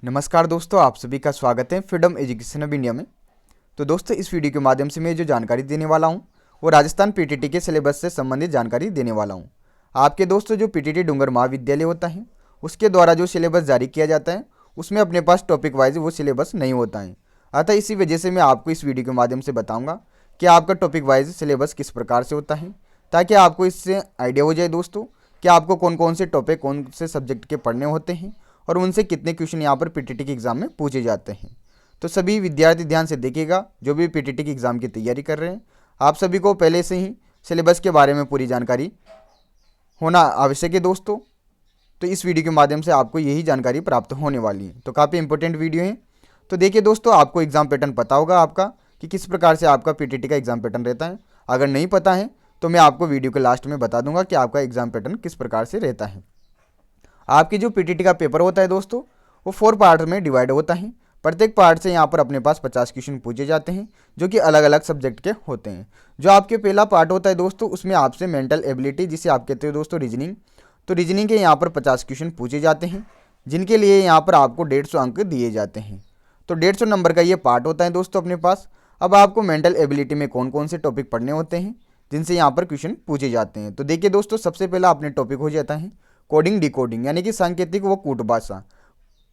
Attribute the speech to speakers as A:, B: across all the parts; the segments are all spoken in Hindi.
A: नमस्कार दोस्तों, आप सभी का स्वागत है फ्रीडम एजुकेशन ऑफ इंडिया में। तो दोस्तों, इस वीडियो के माध्यम से मैं जो जानकारी देने वाला हूं वो राजस्थान पीटीटी के सिलेबस से संबंधित जानकारी देने वाला हूं। आपके दोस्तों जो पीटीटी डूंगर महाविद्यालय होता है उसके द्वारा जो सिलेबस जारी किया जाता है उसमें अपने पास टॉपिक वाइज वो सिलेबस नहीं होता है। अतः इसी वजह से मैं आपको इस वीडियो के माध्यम से बताऊँगा कि आपका टॉपिक वाइज सिलेबस किस प्रकार से होता है, ताकि आपको इससे आइडिया हो जाए दोस्तों कि आपको कौन कौन से टॉपिक कौन से सब्जेक्ट के पढ़ने होते हैं और उनसे कितने क्वेश्चन यहाँ पर पीटीटी के एग्ज़ाम में पूछे जाते हैं। तो सभी विद्यार्थी ध्यान से देखिएगा, जो भी पीटीटी के एग्ज़ाम की तैयारी कर रहे हैं, आप सभी को पहले से ही सिलेबस के बारे में पूरी जानकारी होना आवश्यक है दोस्तों। तो इस वीडियो के माध्यम से आपको यही जानकारी प्राप्त होने वाली है। तो काफ़ी इंपॉर्टेंट वीडियो है। तो देखिए दोस्तों, आपको एग्ज़ाम पैटर्न पता होगा आपका कि किस प्रकार से आपका पीटीटी का एग्ज़ाम पैटर्न रहता है। अगर नहीं पता है तो मैं आपको वीडियो के लास्ट में बता दूंगा कि आपका एग्ज़ाम पैटर्न किस प्रकार से रहता है। आपकी जो पीटीटी का पेपर होता है दोस्तों वो 4 पार्ट में डिवाइड होता है। प्रत्येक पार्ट से यहाँ पर अपने पास 50 क्वेश्चन पूछे जाते हैं जो कि अलग अलग सब्जेक्ट के होते हैं। जो आपके पहला पार्ट होता है दोस्तों उसमें आपसे मेंटल एबिलिटी, जिसे आप कहते हो दोस्तों रीजनिंग, तो रीजनिंग के यहाँ पर 50 क्वेश्चन पूछे जाते हैं जिनके लिए यहाँ पर आपको 150 अंक दिए जाते हैं। तो 150 नंबर का ये पार्ट होता है दोस्तों अपने पास। अब आपको मेंटल एबिलिटी में कौन कौन से टॉपिक पढ़ने होते हैं जिनसे यहाँ पर क्वेश्चन पूछे जाते हैं। तो देखिए दोस्तों, सबसे पहला अपने टॉपिक हो जाता है कोडिंग डिकोडिंग, यानी कि सांकेतिक व कूट भाषा।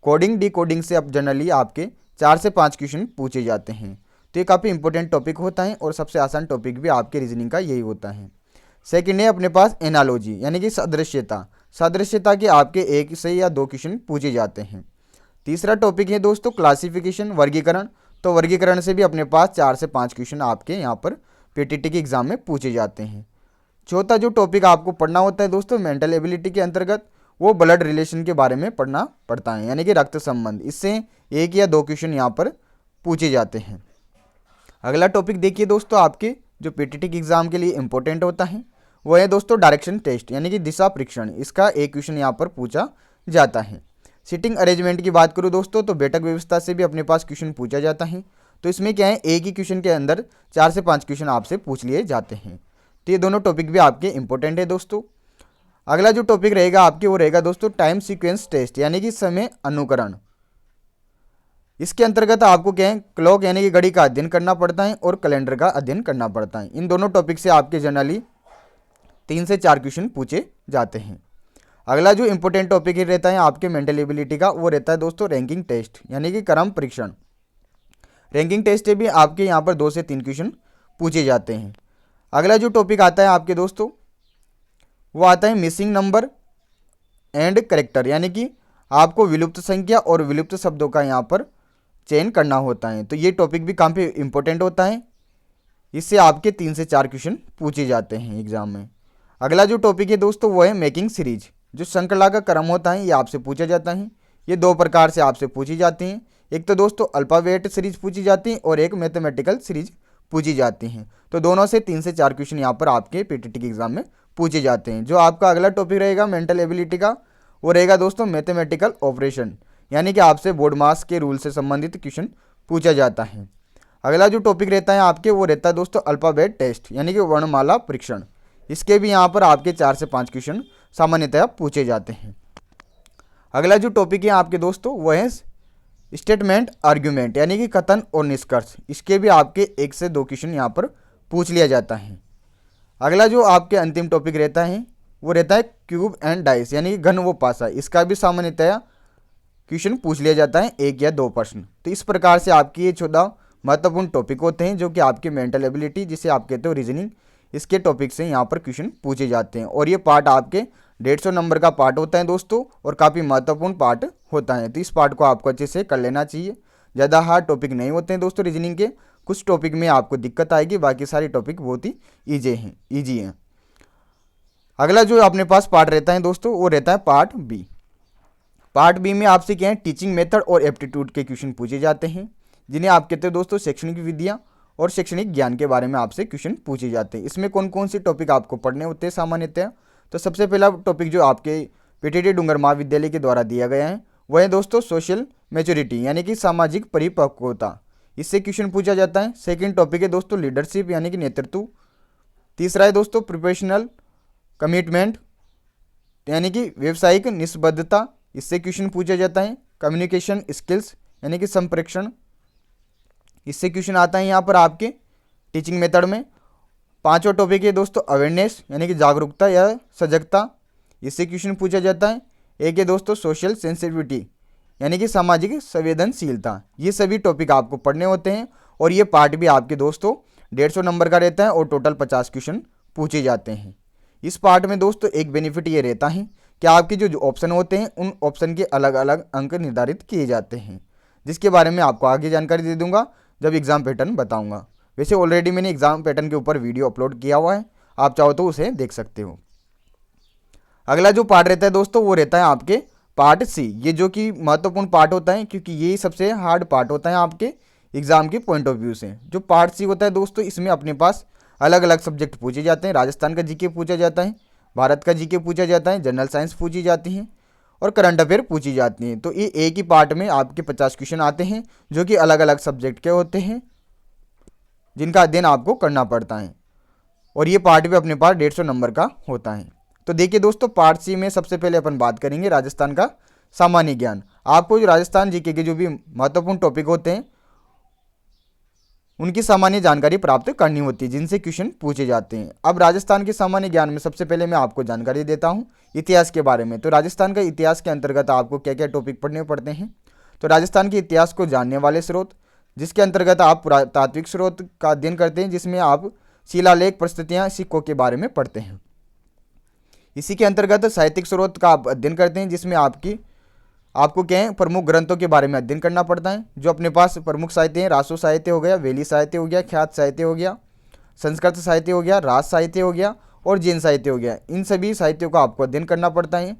A: कोडिंग डिकोडिंग से अब जनरली आपके 4 से 5 क्वेश्चन पूछे जाते हैं। तो ये काफ़ी इंपॉर्टेंट टॉपिक होता है और सबसे आसान टॉपिक भी आपके रीजनिंग का यही होता है। सेकंड है अपने पास एनालॉजी, यानी कि सादृश्यता। सादृश्यता के आपके 1 से या 2 क्वेश्चन पूछे जाते हैं। तीसरा टॉपिक है दोस्तों क्लासिफिकेशन, वर्गीकरण। तो वर्गीकरण से भी अपने पास 4 से 5 क्वेश्चन आपके यहाँ पर पीटीटी के एग्जाम में पूछे जाते हैं। चौथा जो टॉपिक आपको पढ़ना होता है दोस्तों मेंटल एबिलिटी के अंतर्गत, वो ब्लड रिलेशन के बारे में पढ़ना पड़ता है, यानी कि रक्त संबंध। इससे 1 या 2 क्वेश्चन यहाँ पर पूछे जाते हैं। अगला टॉपिक देखिए दोस्तों, आपके जो पीटीटी के एग्जाम के लिए इंपॉर्टेंट होता है वो है दोस्तों डायरेक्शन टेस्ट, यानी कि दिशा परीक्षण। इसका 1 क्वेश्चन यहाँ पर पूछा जाता है। सीटिंग अरेंजमेंट की बात करूँ दोस्तों तो बैठक व्यवस्था से भी अपने पास क्वेश्चन पूछा जाता है। तो इसमें क्या है, एक ही क्वेश्चन के अंदर 4 से 5 क्वेश्चन आपसे पूछ लिए जाते हैं। तो ये दोनों टॉपिक भी आपके इंपॉर्टेंट है दोस्तों। अगला जो टॉपिक रहेगा आपके वो रहेगा दोस्तों टाइम सीक्वेंस टेस्ट, यानी कि समय अनुकरण। इसके अंतर्गत आपको क्या है, क्लॉक यानी कि घड़ी का अध्ययन करना पड़ता है और कैलेंडर का अध्ययन करना पड़ता है। इन दोनों टॉपिक से आपके जनरली 3 से 4 क्वेश्चन पूछे जाते हैं। अगला जो इंपॉर्टेंट टॉपिक रहता है आपके मेंटल एबिलिटी का वो रहता है दोस्तों रैंकिंग टेस्ट, यानी कि क्रम परीक्षण। रैंकिंग टेस्ट से भी आपके यहाँ पर 2 से 3 क्वेश्चन पूछे जाते हैं। अगला जो टॉपिक आता है आपके दोस्तों वो आता है मिसिंग नंबर एंड करेक्टर, यानी कि आपको विलुप्त संख्या और विलुप्त शब्दों का यहाँ पर चयन करना होता है। तो ये टॉपिक भी काफ़ी इंपॉर्टेंट होता है। इससे आपके 3 से 4 क्वेश्चन पूछे जाते हैं एग्जाम में। अगला जो टॉपिक है दोस्तों वो है मेकिंग सीरीज। जो श्रृंखला का क्रम होता है ये आपसे पूछा जाता है। ये 2 प्रकार से आपसे पूछी जाती हैं। एक तो दोस्तों अल्फ़ाबेट सीरीज पूछी जाती है और एक मैथमेटिकल सीरीज पूछी जाती हैं। तो दोनों से 3 से 4 क्वेश्चन यहाँ पर आपके पीटीटी के एग्जाम में पूछे जाते हैं। जो आपका अगला टॉपिक रहेगा मेंटल एबिलिटी का वो रहेगा दोस्तों मैथमेटिकल ऑपरेशन, यानी कि आपसे बोर्ड मास के रूल से संबंधित क्वेश्चन पूछा जाता है। अगला जो टॉपिक रहता है आपके वो रहता है दोस्तों अल्फ़ाबेट टेस्ट, यानी कि वर्णमाला परीक्षण। इसके भी यहाँ पर आपके 4 से 5 क्वेश्चन सामान्यतः पूछे जाते हैं। अगला जो टॉपिक है आपके दोस्तों वो है स्टेटमेंट आर्ग्यूमेंट, यानी कि कथन और निष्कर्ष। इसके भी आपके 1 से 2 क्वेश्चन यहाँ पर पूछ लिया जाता है। अगला जो आपके अंतिम टॉपिक रहता है वो रहता है क्यूब एंड डाइस, यानी कि घन व पासा। इसका भी सामान्यतया क्वेश्चन पूछ लिया जाता है 1 या 2 प्रश्न। तो इस प्रकार से आपकी ये 14 महत्वपूर्ण टॉपिक होते हैं जो कि आपके मेंटल एबिलिटी, जिसे आप कहते हो रीजनिंग, इसके टॉपिक से यहाँ पर क्वेश्चन पूछे जाते हैं। और ये पार्ट आपके 150 नंबर का पार्ट होता है दोस्तों और काफ़ी महत्वपूर्ण पार्ट होता है। तो इस पार्ट को आपको अच्छे से कर लेना चाहिए। ज़्यादा हार्ड टॉपिक नहीं होते हैं दोस्तों रीजनिंग के। कुछ टॉपिक में आपको दिक्कत आएगी, बाकी सारे टॉपिक बहुत ही ईजी हैं। अगला जो अपने पास पार्ट रहता है दोस्तों वो रहता है पार्ट बी। पार्ट बी में आपसे क्या है, टीचिंग मेथड और एप्टीट्यूड के क्वेश्चन पूछे जाते हैं, जिन्हें आप कहते हो दोस्तों शैक्षणिक विधियाँ और शैक्षणिक ज्ञान के बारे में आपसे क्वेश्चन पूछे जाते हैं। इसमें कौन कौन से टॉपिक आपको पढ़ने होते हैं सामान्यतः। तो सबसे पहला टॉपिक जो आपके पीटीटी डूंगर महाविद्यालय के द्वारा दिया गया है वह है दोस्तों सोशल मैच्योरिटी, यानी कि सामाजिक परिपक्वता। इससे क्वेश्चन पूछा जाता है। सेकंड टॉपिक है दोस्तों लीडरशिप, यानी कि नेतृत्व। तीसरा है दोस्तों प्रोफेशनल कमिटमेंट, यानी कि व्यावसायिक निष्बद्धता। इससे क्वेश्चन पूछा जाता है। कम्युनिकेशन स्किल्स यानी कि संप्रेषण, इससे क्वेश्चन आता है यहाँ पर आपके टीचिंग मेथड में। पांचवा टॉपिक है दोस्तों अवेयरनेस यानी कि जागरूकता या सजगता, इससे क्वेश्चन पूछा जाता है। एक है दोस्तों सोशल सेंसिटिविटी यानी कि सामाजिक संवेदनशीलता। ये सभी टॉपिक आपको पढ़ने होते हैं और ये पार्ट भी आपके दोस्तों 150 नंबर का रहता है और टोटल 50 क्वेश्चन पूछे जाते हैं। इस पार्ट में दोस्तों एक बेनिफिट ये रहता है कि आपके जो ऑप्शन होते हैं उन ऑप्शन के अलग अलग अंक निर्धारित किए जाते हैं, जिसके बारे में आपको आगे जानकारी दे दूंगा जब एग्ज़ाम पैटर्न बताऊंगा। वैसे ऑलरेडी मैंने एग्ज़ाम पैटर्न के ऊपर वीडियो अपलोड किया हुआ है, आप चाहो तो उसे देख सकते हो। अगला जो पार्ट रहता है दोस्तों वो रहता है आपके पार्ट सी। ये जो कि महत्वपूर्ण पार्ट होता है क्योंकि ये सबसे हार्ड पार्ट होता है आपके एग्जाम के पॉइंट ऑफ व्यू से। जो पार्ट सी होता है दोस्तों इसमें अपने पास अलग अलग सब्जेक्ट पूछे जाते हैं। राजस्थान का जीके पूछा जाता है, भारत का जीके पूछा जाता है, जनरल साइंस पूछी जाती हैं और करंट अफेयर पूछी जाती हैं। तो ये एक ही पार्ट में आपके 50 क्वेश्चन आते हैं जो कि अलग अलग सब्जेक्ट के होते हैं, जिनका अध्ययन आपको करना पड़ता है और ये पार्ट भी अपने पास 150 नंबर का होता है। तो देखिए दोस्तों पार्ट सी में सबसे पहले अपन बात करेंगे राजस्थान का सामान्य ज्ञान। आपको जो राजस्थान जीके के जो भी महत्वपूर्ण टॉपिक होते हैं उनकी सामान्य जानकारी प्राप्त करनी होती है, जिनसे क्वेश्चन पूछे जाते हैं। अब राजस्थान के सामान्य ज्ञान में सबसे पहले मैं आपको जानकारी देता हूं इतिहास के बारे में। तो राजस्थान का इतिहास के अंतर्गत आपको क्या क्या टॉपिक पढ़ने पड़ते हैं। तो राजस्थान के इतिहास को जानने वाले स्रोत, जिसके अंतर्गत आप पुरातात्विक स्रोत का अध्ययन करते हैं, जिसमें आप शिलालेख, प्रस्तुतियाँ, सिक्कों के बारे में पढ़ते हैं। इसी के अंतर्गत साहित्यिक स्रोत का आप अध्ययन करते हैं, जिसमें आपको क्या है प्रमुख ग्रंथों के बारे में अध्ययन करना पड़ता है। जो अपने पास प्रमुख साहित्य हैं, रासो साहित्य हो गया, वेली साहित्य हो गया, ख्यात साहित्य हो गया, संस्कृत साहित्य हो गया, राज साहित्य हो गया और जैन साहित्य हो गया। इन सभी साहित्यों का आपको अध्ययन करना पड़ता है।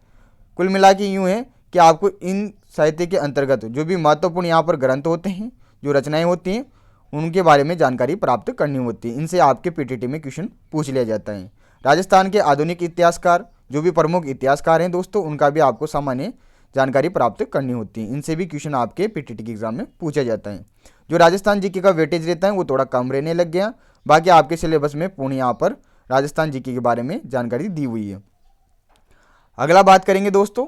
A: कुल मिला के यूँ है कि आपको इन साहित्य के अंतर्गत जो भी महत्वपूर्ण यहाँ पर ग्रंथ होते हैं, जो रचनाएँ होती हैं, उनके बारे में जानकारी प्राप्त करनी होती है। इनसे आपके पीटीटी में क्वेश्चन पूछ लिया जाता है। राजस्थान के आधुनिक इतिहासकार, जो भी प्रमुख इतिहासकार हैं दोस्तों, उनका भी आपको सामान्य जानकारी प्राप्त करनी होती है। इनसे भी क्वेश्चन आपके पीटीटी के एग्जाम में पूछा जाता है। जो राजस्थान जीके का वेटेज रहता है वो थोड़ा कम रहने लग गया। बाकी आपके सिलेबस में पूर्ण यहाँ पर राजस्थान जीके के बारे में जानकारी दी हुई है। अगला बात करेंगे दोस्तों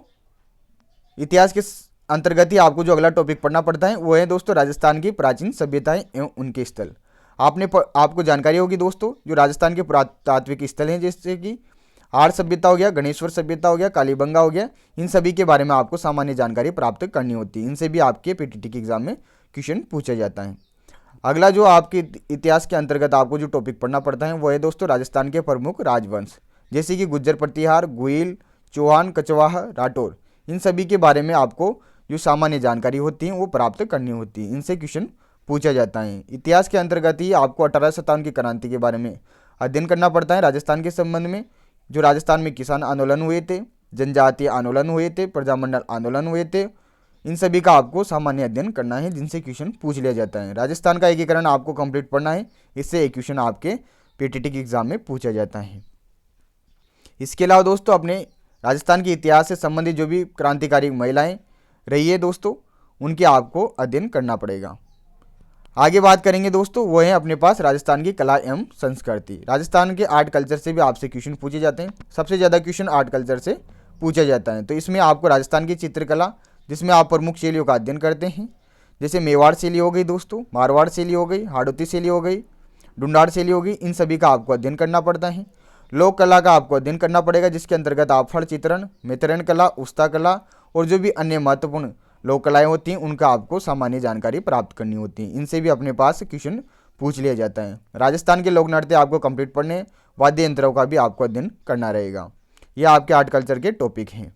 A: इतिहास के अंतर्गत ही आपको जो अगला टॉपिक पढ़ना पड़ता है वो है दोस्तों राजस्थान की प्राचीन सभ्यताएं एवं उनके स्थल। आपको जानकारी होगी दोस्तों जो राजस्थान के पुरातात्विक स्थल हैं, जैसे कि आर्य सभ्यता हो गया, गणेश्वर सभ्यता हो गया, कालीबंगा हो गया, इन सभी के बारे में आपको सामान्य जानकारी प्राप्त करनी होती है। इनसे भी आपके पीटीटी के एग्जाम में क्वेश्चन पूछा जाता है। अगला जो आपके इतिहास के अंतर्गत आपको जो टॉपिक पढ़ना पड़ता है वो है दोस्तों राजस्थान के प्रमुख राजवंश, जैसे कि गुज्जर, प्रतिहार, गुइल, चौहान, कछवाहा, राठौर। इन सभी के बारे में आपको जो सामान्य जानकारी होती है वो प्राप्त करनी होती है। इनसे क्वेश्चन पूछा जाता है। इतिहास के अंतर्गत ही आपको 1857 की क्रांति के बारे में अध्ययन करना पड़ता है। राजस्थान के संबंध में जो राजस्थान में किसान आंदोलन हुए थे, जनजातीय आंदोलन हुए थे, प्रजामंडल आंदोलन हुए थे, इन सभी का आपको सामान्य अध्ययन करना है, जिनसे क्वेश्चन पूछ लिया जाता है। राजस्थान का एकीकरण आपको कंप्लीट पढ़ना है, इससे एक क्वेश्चन आपके पीटीटी के एग्जाम में पूछा जाता है। इसके अलावा दोस्तों अपने राजस्थान के इतिहास से संबंधित जो भी क्रांतिकारी महिलाएं रही है दोस्तों, उनके आपको अध्ययन करना पड़ेगा। आगे बात करेंगे दोस्तों वो है अपने पास राजस्थान की कला एवं संस्कृति। राजस्थान के आर्ट कल्चर से भी आपसे क्वेश्चन पूछे जाते हैं। सबसे ज़्यादा क्वेश्चन आर्ट कल्चर से पूछा जाता है। तो इसमें आपको राजस्थान की चित्रकला, जिसमें आप प्रमुख शैलियों का अध्ययन करते हैं, जैसे मेवाड़ शैली हो गई दोस्तों, मारवाड़ शैली हो गई, हाड़ौती शैली हो गई, ढूंढाड़ शैली हो गई, इन सभी का आपको अध्ययन करना पड़ता है। लोक कला का आपको अध्ययन करना पड़ेगा, जिसके अंतर्गत आप फल चित्रण, मित्रण कला, उस्ता कला और जो भी अन्य महत्वपूर्ण लोक कलाएँ होती हैं उनका आपको सामान्य जानकारी प्राप्त करनी होती है। इनसे भी अपने पास क्वेश्चन पूछ लिया जाता है। राजस्थान के लोक नृत्य आपको कंप्लीट पढ़ने, वाद्य यंत्रों का भी आपको अध्ययन करना रहेगा। ये आपके आर्ट कल्चर के टॉपिक हैं।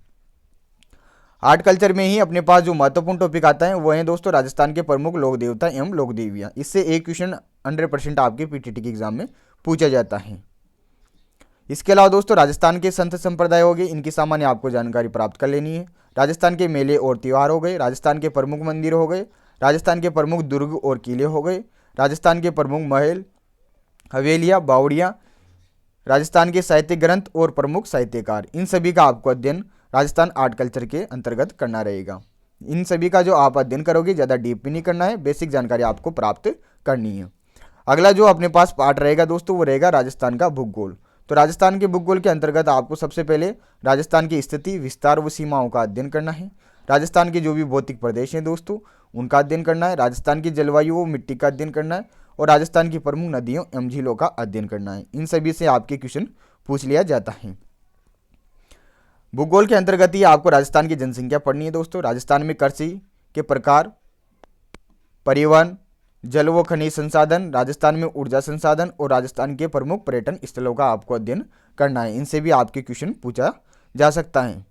A: आर्ट कल्चर में ही अपने पास जो महत्वपूर्ण टॉपिक आता है वो है दोस्तों राजस्थान के प्रमुख लोक देवता एवं लोक देवियाँ। इससे एक क्वेश्चन 100% आपके पीटीटी के एग्जाम में पूछा जाता है। इसके अलावा दोस्तों राजस्थान के संत संप्रदाय हो गए, इनकी सामान्य आपको जानकारी प्राप्त कर लेनी है। राजस्थान के मेले और त्यौहार हो गए, राजस्थान के प्रमुख मंदिर हो गए, राजस्थान के प्रमुख दुर्ग और किले हो गए, राजस्थान के प्रमुख महल, हवेलियाँ, बावड़ियाँ, राजस्थान के साहित्य ग्रंथ और प्रमुख साहित्यकार, इन सभी का आपको अध्ययन राजस्थान आर्ट कल्चर के अंतर्गत करना रहेगा। इन सभी का जो आप अध्ययन करोगे ज़्यादा डीप भी नहीं करना है, बेसिक जानकारी आपको प्राप्त करनी है। अगला जो अपने पास पार्ट रहेगा दोस्तों वो रहेगा राजस्थान का भूगोल। तो राजस्थान के भूगोल के अंतर्गत आपको सबसे पहले राजस्थान की स्थिति, विस्तार व सीमाओं का अध्ययन करना है। राजस्थान के जो भी भौतिक प्रदेश हैं दोस्तों उनका अध्ययन करना है, राजस्थान की जलवायु व मिट्टी का अध्ययन करना है और राजस्थान की प्रमुख नदियों एवं झीलों का अध्ययन करना है। इन सभी से आपके क्वेश्चन पूछ लिया जाता है। भूगोल के अंतर्गत ही आपको राजस्थान की जनसंख्या पढ़नी है दोस्तों। राजस्थान में कृषि के प्रकार, परिवहन, जल व खनिज संसाधन, राजस्थान में ऊर्जा संसाधन और राजस्थान के प्रमुख पर्यटन स्थलों का आपको अध्ययन करना है। इनसे भी आपके क्वेश्चन पूछा जा सकता है।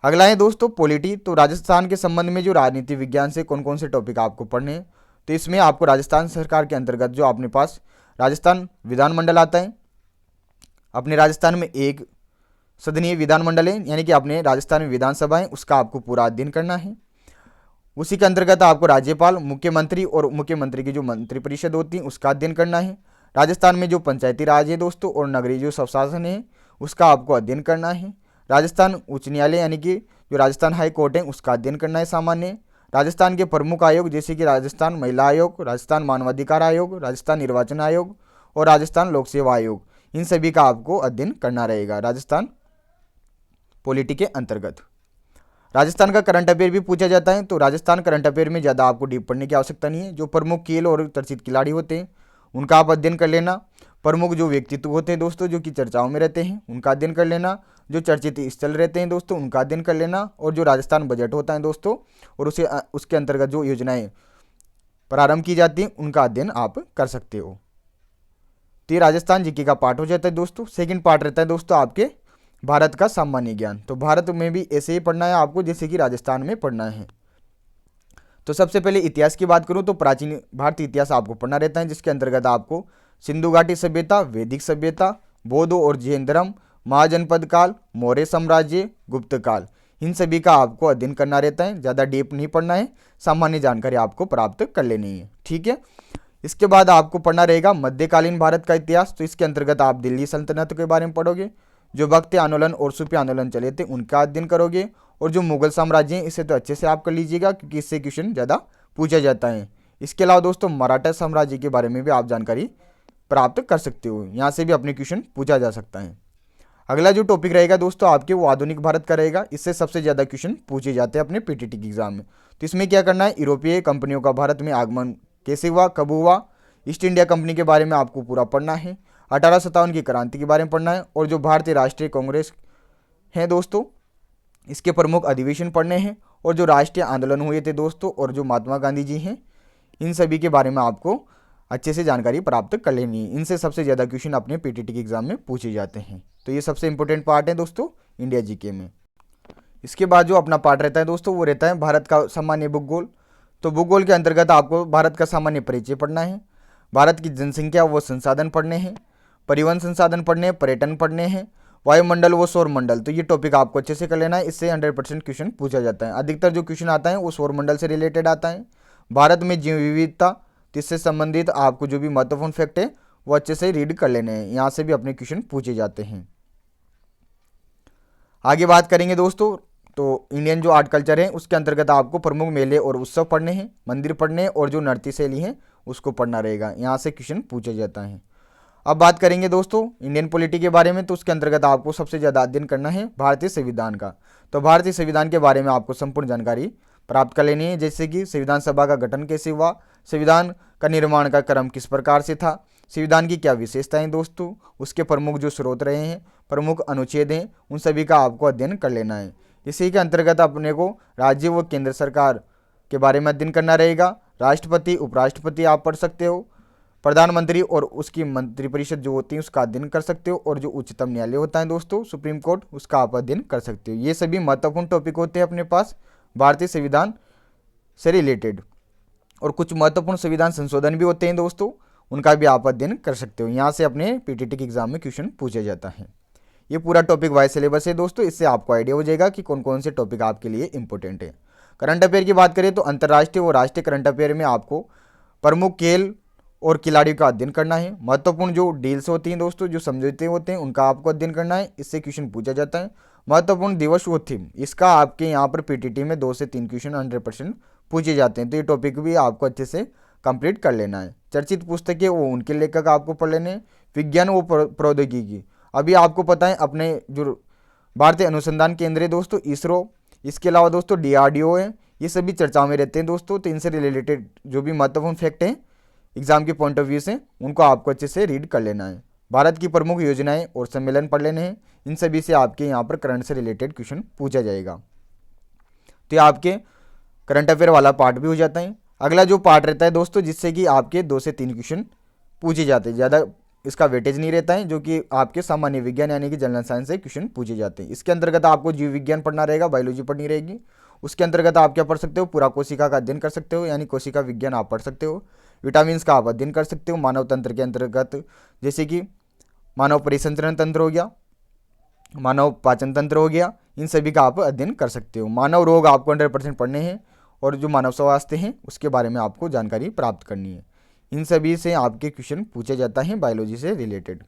A: अगला है दोस्तों पॉलिटी। तो राजस्थान के संबंध में जो राजनीति विज्ञान से कौन कौन से टॉपिक आपको पढ़ने हैं, तो इसमें आपको राजस्थान सरकार के अंतर्गत जो अपने पास राजस्थान विधानमंडल आता है, अपने राजस्थान में एक सदनीय विधानमंडल है, यानी कि अपने राजस्थान में विधानसभा है, उसका आपको पूरा अध्ययन करना है। उसी के अंतर्गत आपको राज्यपाल, मुख्यमंत्री और मुख्यमंत्री की जो मंत्रिपरिषद होती है उसका अध्ययन करना है। राजस्थान में जो पंचायती राज है दोस्तों और नगरीय जो स्वशासन है उसका आपको अध्ययन करना है। राजस्थान उच्च न्यायालय यानी कि जो राजस्थान हाई कोर्ट है उसका अध्ययन करना है सामान्य। राजस्थान के प्रमुख आयोग जैसे कि राजस्थान महिला आयोग, राजस्थान मानवाधिकार आयोग, राजस्थान निर्वाचन आयोग और राजस्थान लोक सेवा आयोग, इन सभी का आपको अध्ययन करना रहेगा राजस्थान पॉलिटी के अंतर्गत। राजस्थान का करंट अफेयर भी पूछा जाता है, तो राजस्थान करंट अफेयर में ज़्यादा आपको डीप पढ़ने की आवश्यकता नहीं है। जो प्रमुख खेल और चर्चित खिलाड़ी होते हैं उनका आप अध्ययन कर लेना। प्रमुख जो व्यक्तित्व होते हैं दोस्तों जो कि चर्चाओं में रहते हैं उनका अध्ययन कर लेना। जो चर्चित स्थल रहते हैं दोस्तों उनका अध्ययन कर लेना। और जो राजस्थान बजट होता है दोस्तों और उसके अंतर्गत जो योजनाएं प्रारंभ की जाती हैं उनका अध्ययन आप कर सकते हो। तो ये राजस्थान जीके का पार्ट हो जाता है दोस्तों। सेकंड पार्ट रहता है दोस्तों आपके भारत का सामान्य ज्ञान। तो भारत में भी ऐसे ही पढ़ना है आपको जैसे कि राजस्थान में पढ़ना है। तो सबसे पहले इतिहास की बात करूं तो प्राचीन भारतीय इतिहास आपको पढ़ना रहता है, जिसके अंतर्गत आपको सिंधु घाटी सभ्यता, वैदिक सभ्यता, बौद्ध और जैन धर्म, महाजनपद काल, मौर्य साम्राज्य, गुप्त काल, इन सभी का आपको अध्ययन करना रहता है। ज़्यादा डीप नहीं पढ़ना है, सामान्य जानकारी आपको प्राप्त कर लेनी है, ठीक है। इसके बाद आपको पढ़ना रहेगा मध्यकालीन भारत का इतिहास। तो इसके अंतर्गत आप दिल्ली सल्तनत के बारे में पढ़ोगे, जो भक्ति आंदोलन और सूफी आंदोलन चले थे उनका अध्ययन करोगे, और जो मुगल साम्राज्य है इसे तो अच्छे से आप कर लीजिएगा क्योंकि इससे क्वेश्चन ज़्यादा पूछा जाता है। इसके अलावा दोस्तों मराठा साम्राज्य के बारे में भी आप जानकारी प्राप्त कर सकते हो, यहाँ से भी अपने क्वेश्चन पूछा जा सकता है। अगला जो टॉपिक रहेगा दोस्तों आपके वो आधुनिक भारत का रहेगा। इससे सबसे ज़्यादा क्वेश्चन पूछे जाते हैं अपने पीटीटी के एग्जाम में। तो इसमें क्या करना है, यूरोपीय कंपनियों का भारत में आगमन कैसे हुआ, कब हुआ, ईस्ट इंडिया कंपनी के बारे में आपको पूरा पढ़ना है। 1857 की क्रांति के बारे में पढ़ना है, और जो भारतीय राष्ट्रीय कांग्रेस है दोस्तों इसके प्रमुख अधिवेशन पढ़ने हैं, और जो राष्ट्रीय आंदोलन हुए थे दोस्तों और जो महात्मा गांधी जी हैं इन सभी के बारे में आपको अच्छे से जानकारी प्राप्त कर लेनी है। इनसे सबसे ज़्यादा क्वेश्चन अपने पीटीटी के एग्जाम में पूछे जाते हैं। तो ये सबसे इंपॉर्टेंट पार्ट है दोस्तों इंडिया जीके में। इसके बाद जो अपना पार्ट रहता है दोस्तों वो रहता है भारत का सामान्य भूगोल। तो भूगोल के अंतर्गत आपको भारत का सामान्य परिचय पढ़ना है, भारत की जनसंख्या व संसाधन पढ़ने हैं, परिवहन संसाधन पढ़ने हैं, पर्यटन पढ़ने हैं, वायुमंडल व सौरमंडल। तो ये टॉपिक आपको अच्छे से कर लेना है, इससे 100% क्वेश्चन पूछा जाता है। अधिकतर जो क्वेश्चन आता है वो सौरमंडल से रिलेटेड आता है। भारत में जैव विविधता, इससे संबंधित आपको जो भी महत्वपूर्ण फैक्ट है वो अच्छे से रीड कर लेने हैं, यहाँ से भी अपने क्वेश्चन पूछे जाते हैं। आगे बात करेंगे दोस्तों तो इंडियन जो आर्ट कल्चर है उसके अंतर्गत आपको प्रमुख मेले और उत्सव पढ़ने हैं, मंदिर पढ़ने हैं, और जो नृत्य शैली है उसको पढ़ना रहेगा, यहाँ से क्वेश्चन पूछा जाता है। अब बात करेंगे दोस्तों इंडियन पॉलिटी के बारे में। तो उसके अंतर्गत आपको सबसे ज़्यादा अध्ययन करना है भारतीय संविधान का। तो भारतीय संविधान के बारे में आपको संपूर्ण जानकारी प्राप्त कर लेनी है, जैसे कि संविधान सभा का गठन कैसे हुआ, संविधान का निर्माण का क्रम किस प्रकार से था, संविधान की क्या विशेषताएं दोस्तों, उसके प्रमुख जो स्रोत रहे हैं, प्रमुख अनुच्छेद हैं, उन सभी का आपको अध्ययन कर लेना है। इसी के अंतर्गत अपने को राज्य व केंद्र सरकार के बारे में अध्ययन करना रहेगा। राष्ट्रपति, उपराष्ट्रपति आप पढ़ सकते हो, प्रधानमंत्री और उसकी मंत्रिपरिषद जो होती है उसका अध्ययन कर सकते हो, और जो उच्चतम न्यायालय होता है दोस्तों सुप्रीम कोर्ट उसका आप अध्ययन कर सकते हो। ये सभी महत्वपूर्ण टॉपिक होते हैं अपने पास भारतीय संविधान से रिलेटेड, और कुछ महत्वपूर्ण संविधान संशोधन भी होते हैं दोस्तों, उनका भी आप अध्ययन कर सकते हो। यहाँ से अपने पीटीटी के एग्जाम में क्वेश्चन पूछा जाता है। ये पूरा टॉपिक वाइज सिलेबस है दोस्तों, इससे आपको आइडिया हो जाएगा कि कौन कौन से टॉपिक आपके लिए इंपॉर्टेंट है। करंट अफेयर की बात करें तो अंतर्राष्ट्रीय और राष्ट्रीय करंट अफेयर में आपको प्रमुख खेल और खिलाड़ियों का अध्ययन करना है। महत्वपूर्ण जो डील्स होती हैं दोस्तों, जो समझौते होते हैं उनका आपको अध्ययन करना है, इससे क्वेश्चन पूछा जाता है। महत्वपूर्ण दिवस व थीम, इसका आपके यहाँ पर पीटीटी में 2 से 3 क्वेश्चन 100% पूछे जाते हैं। तो ये टॉपिक भी आपको अच्छे से कंप्लीट कर लेना है। चर्चित पुस्तकें वो उनके लेखक आपको पढ़ लेने हैं। विज्ञान व प्रौद्योगिकी, अभी आपको पता है अपने जो भारतीय अनुसंधान केंद्र है दोस्तों इसरो, इसके अलावा दोस्तों DRDO है, ये सभी चर्चाओं में रहते हैं दोस्तों। तो इनसे रिलेटेड जो भी महत्वपूर्ण फैक्ट हैं एग्जाम के पॉइंट ऑफ व्यू से, उनको आपको अच्छे से रीड कर लेना है। भारत की प्रमुख योजनाएं और सम्मेलन पढ़ लेने हैं, इन सभी से आपके यहाँ पर करंट से रिलेटेड क्वेश्चन पूछा जाएगा। तो ये आपके करंट अफेयर वाला पार्ट भी हो जाता है। अगला जो पार्ट रहता है दोस्तों, जिससे कि आपके 2 से 3 क्वेश्चन पूछे जाते हैं, ज़्यादा इसका वेटेज नहीं रहता है, जो कि आपके सामान्य विज्ञान यानी कि जनरल साइंस से क्वेश्चन पूछे जाते हैं। इसके अंतर्गत आपको जीव विज्ञान पढ़ना रहेगा, बायोलॉजी पढ़नी रहेगी। उसके अंतर्गत आप क्या पढ़ सकते हो, पूरा कोशिका का अध्ययन कर सकते हो, यानी कोशिका विज्ञान आप पढ़ सकते हो। विटामिन्स का आप अध्ययन कर सकते हो। मानव तंत्र के अंतर्गत जैसे कि मानव परिसंचरण तंत्र हो गया, मानव पाचन तंत्र हो गया, इन सभी का आप अध्ययन कर सकते हो। मानव रोग आपको 100% पढ़ने हैं, और जो मानव स्वास्थ्य हैं उसके बारे में आपको जानकारी प्राप्त करनी है। इन सभी से आपके क्वेश्चन पूछे जाता है बायोलॉजी से रिलेटेड।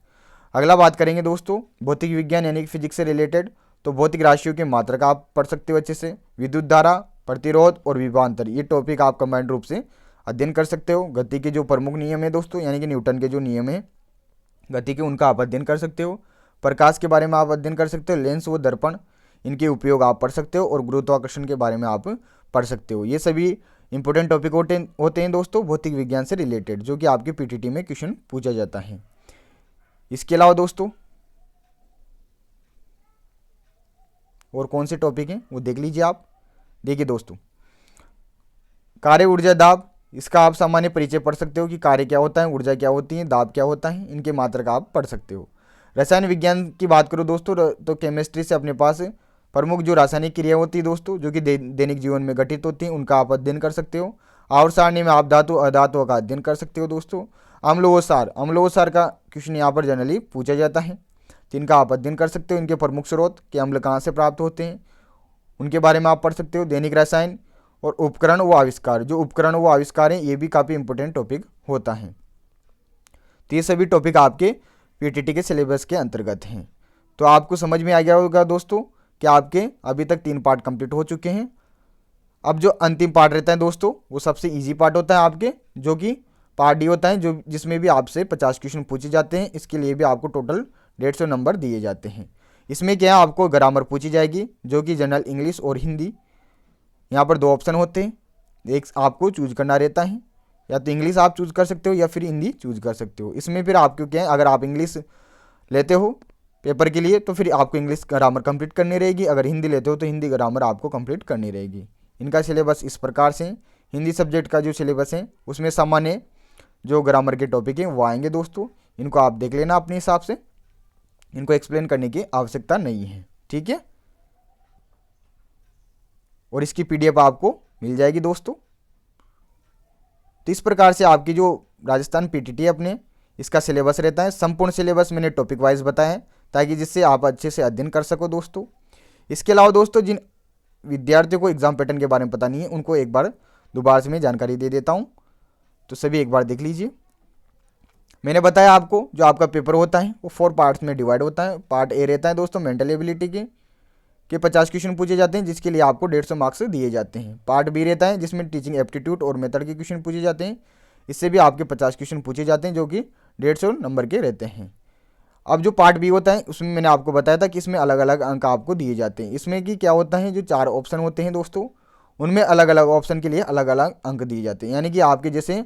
A: अगला बात करेंगे दोस्तों भौतिक विज्ञान यानी कि फिजिक्स से रिलेटेड। तो भौतिक राशियों के मात्रक आप पढ़ सकते हो अच्छे से। विद्युत धारा, प्रतिरोध और विभवांतर, ये टॉपिक आप कंबाइंड रूप से अध्ययन कर सकते हो। गति के जो प्रमुख नियम है दोस्तों, यानी कि न्यूटन के जो नियम है गति के, उनका आप अध्ययन कर सकते हो। प्रकाश के बारे में आप अध्ययन कर सकते हो। लेंस व दर्पण, इनके उपयोग आप पढ़ सकते हो, और गुरुत्वाकर्षण के बारे में आप पढ़ सकते हो। ये सभी इंपॉर्टेंट टॉपिक होते हैं दोस्तों भौतिक विज्ञान से रिलेटेड, जो कि आपके PTT में क्वेश्चन पूछा जाता है। इसके अलावा दोस्तों और कौन से टॉपिक हैं वो देख लीजिए आप। देखिए दोस्तों, कार्य, ऊर्जा, दाब, इसका आप सामान्य परिचय पढ़ सकते हो कि कार्य क्या होता है, ऊर्जा क्या होती है, दाब क्या होता है, इनके मात्रक आप पढ़ सकते हो। रसायन विज्ञान की बात करो दोस्तों, तो केमिस्ट्री से अपने पास प्रमुख जो रासायनिक क्रिया होती है दोस्तों, जो कि दैनिक जीवन में घटित होती हैं, उनका आप अध्ययन कर सकते हो। आवर्त सारणी में आप धातु अधातुओं का अध्ययन कर सकते हो दोस्तों। अम्ल व सार, अम्ल व सार का क्वेश्चन यहाँ पर जनरली पूछा जाता है, तो इनका आप अध्ययन कर सकते हो। इनके प्रमुख स्रोत के अम्ल कहाँ से प्राप्त होते हैं, उनके बारे में आप पढ़ सकते हो। दैनिक रसायन और उपकरण व आविष्कार, जो उपकरण व आविष्कार हैं ये भी काफ़ी इंपॉर्टेंट टॉपिक होता है। तो ये सभी टॉपिक आपके PTT के सिलेबस के अंतर्गत हैं। तो आपको समझ में आ गया होगा दोस्तों कि आपके अभी तक 3 पार्ट कंप्लीट हो चुके हैं। अब जो अंतिम पार्ट रहता है दोस्तों, वो सबसे इजी पार्ट होता है आपके, जो कि पार्ट D होता है, जो जिसमें भी आपसे 50 क्वेश्चन पूछे जाते हैं। इसके लिए भी आपको टोटल 150 नंबर दिए जाते हैं। इसमें क्या है, आपको ग्रामर पूछी जाएगी, जो कि जनरल इंग्लिश और हिंदी। यहाँ पर 2 ऑप्शन होते हैं, एक आपको चूज करना रहता है, या तो इंग्लिश आप चूज कर सकते हो या फिर हिंदी चूज कर सकते हो। इसमें फिर आपको क्या है, अगर आप इंग्लिश लेते हो पेपर के लिए तो फिर आपको इंग्लिश ग्रामर कंप्लीट करनी रहेगी, अगर हिंदी लेते हो तो हिंदी ग्रामर आपको कंप्लीट करनी रहेगी। इनका सिलेबस इस प्रकार से, हिंदी सब्जेक्ट का जो सिलेबस है उसमें सामान्य जो ग्रामर के टॉपिक हैं वो आएंगे दोस्तों। इनको आप देख लेना अपने हिसाब से, इनको एक्सप्लेन करने की आवश्यकता नहीं है, ठीक है। और इसकी PDF आपको मिल जाएगी दोस्तों। तो इस प्रकार से आपकी जो राजस्थान PTT अपने इसका सिलेबस रहता है। संपूर्ण सिलेबस मैंने टॉपिक वाइज बताया है, ताकि जिससे आप अच्छे से अध्ययन कर सको दोस्तों। इसके अलावा दोस्तों जिन विद्यार्थियों को एग्जाम पैटर्न के बारे में पता नहीं है, उनको एक बार दोबारा से मैं जानकारी दे देता हूँ, तो सभी एक बार देख लीजिए। मैंने बताया आपको जो आपका पेपर होता है वो 4 पार्ट्स में डिवाइड होता है। पार्ट A रहता है दोस्तों मेंटल एबिलिटी के 50 क्वेश्चन पूछे जाते हैं, जिसके लिए आपको 150 मार्क्स दिए जाते हैं। पार्ट B रहता है जिसमें टीचिंग एप्टीट्यूड और मेथड के क्वेश्चन पूछे जाते हैं, इससे भी आपके 50 क्वेश्चन पूछे जाते हैं, जो कि 150 नंबर के रहते हैं। अब जो पार्ट B होता है उसमें मैंने आपको बताया था कि इसमें अलग अलग अंक आपको दिए जाते हैं। इसमें कि क्या होता है, जो 4 ऑप्शन होते हैं दोस्तों, उनमें अलग अलग ऑप्शन के लिए अलग अलग अंक दिए जाते हैं। यानी कि आपके जैसे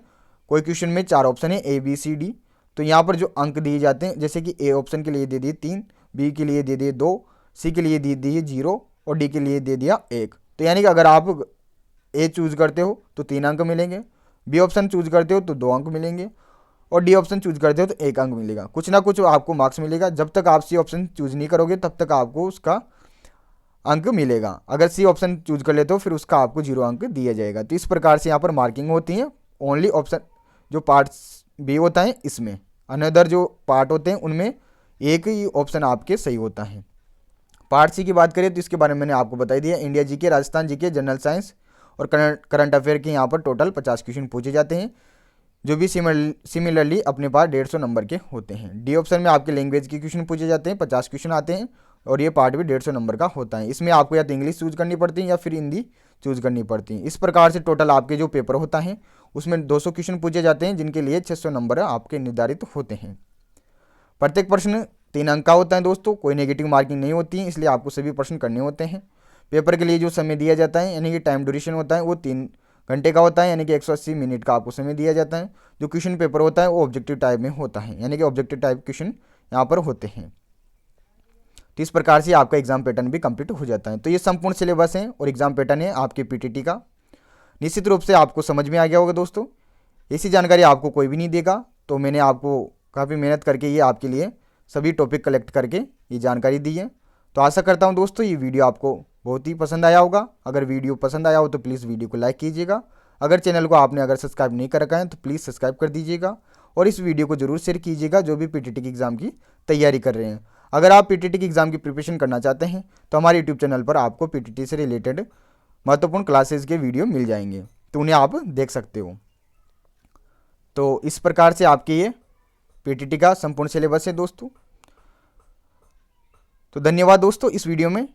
A: कोई क्वेश्चन में 4 ऑप्शन है A B C D, तो यहाँ पर जो अंक दिए जाते हैं, जैसे कि A ऑप्शन के लिए दे दिए 3, B के लिए दे दिए 2, C के लिए दे दिए 0 और D के लिए दे दिया 1। तो यानी कि अगर आप A चूज करते हो तो 3 अंक मिलेंगे, B ऑप्शन चूज करते हो तो 2 अंक मिलेंगे, और D ऑप्शन चूज करते हो तो 1 अंक मिलेगा। कुछ ना कुछ आपको मार्क्स मिलेगा। जब तक आप C ऑप्शन चूज नहीं करोगे तब तक आपको उसका अंक मिलेगा। अगर C ऑप्शन चूज कर लेते हो फिर उसका आपको 0 अंक दिया जाएगा। तो इस प्रकार से यहाँ पर मार्किंग होती है ओनली ऑप्शन जो पार्ट B होता है इसमें। अनदर जो पार्ट होते हैं उनमें एक ही ऑप्शन आपके सही होता है। पार्ट C की बात करें तो इसके बारे में मैंने आपको बता दिया। India GK, Rajasthan GK, general science और करंट अफेयर के यहाँ पर टोटल 50 क्वेश्चन पूछे जाते हैं, जो भी सिमिलरली अपने पास 150 नंबर के होते हैं। D ऑप्शन में आपके लैंग्वेज के क्वेश्चन पूछे जाते हैं, 50 क्वेश्चन आते हैं, और ये पार्ट भी 150 नंबर का होता है। इसमें आपको या तो इंग्लिश चूज करनी पड़ती है या फिर हिंदी चूज करनी पड़ती है। इस प्रकार से टोटल आपके जो पेपर होता है उसमें 200 क्वेश्चन पूछे जाते हैं, जिनके लिए 600 नंबर आपके निर्धारित होते हैं। प्रत्येक प्रश्न 3 अंक का होता है दोस्तों, कोई नेगेटिव मार्किंग नहीं होती है, इसलिए आपको सभी प्रश्न करने होते हैं। पेपर के लिए जो समय दिया जाता है यानी कि टाइम ड्यूरेशन होता है वो 3 घंटे का होता है, यानी कि 180 मिनट का आपको समय दिया जाता है। जो क्वेश्चन पेपर होता है वो ऑब्जेक्टिव टाइप में होता है, यानी कि ऑब्जेक्टिव टाइप क्वेश्चन यहाँ पर होते हैं। तो इस प्रकार से आपका एग्जाम पैटर्न भी कंप्लीट हो जाता है। तो ये संपूर्ण सिलेबस है और एग्जाम पैटर्न है आपके पीटीटी का। निश्चित रूप से आपको समझ में आ गया होगा दोस्तों। ऐसी जानकारी आपको कोई भी नहीं देगा, तो मैंने आपको काफ़ी मेहनत करके ये आपके लिए सभी टॉपिक कलेक्ट करके ये जानकारी दी है। तो आशा करता हूँ दोस्तों ये वीडियो आपको बहुत ही पसंद आया होगा। अगर वीडियो पसंद आया हो तो प्लीज़ वीडियो को लाइक कीजिएगा। अगर चैनल को आपने अगर सब्सक्राइब नहीं कर रखा है तो प्लीज़ सब्सक्राइब कर दीजिएगा और इस वीडियो को जरूर शेयर कीजिएगा जो भी पीटीटी की एग्ज़ाम की तैयारी कर रहे हैं। अगर आप पीटीटी की एग्ज़ाम की प्रिपरेशन करना चाहते हैं तो हमारे यूट्यूब चैनल पर आपको पीटीटी से रिलेटेड महत्वपूर्ण क्लासेस के वीडियो मिल जाएंगे, तो उन्हें आप देख सकते हो। तो इस प्रकार से आपके ये पीटीटी का संपूर्ण सिलेबस है दोस्तों। तो धन्यवाद दोस्तों इस वीडियो में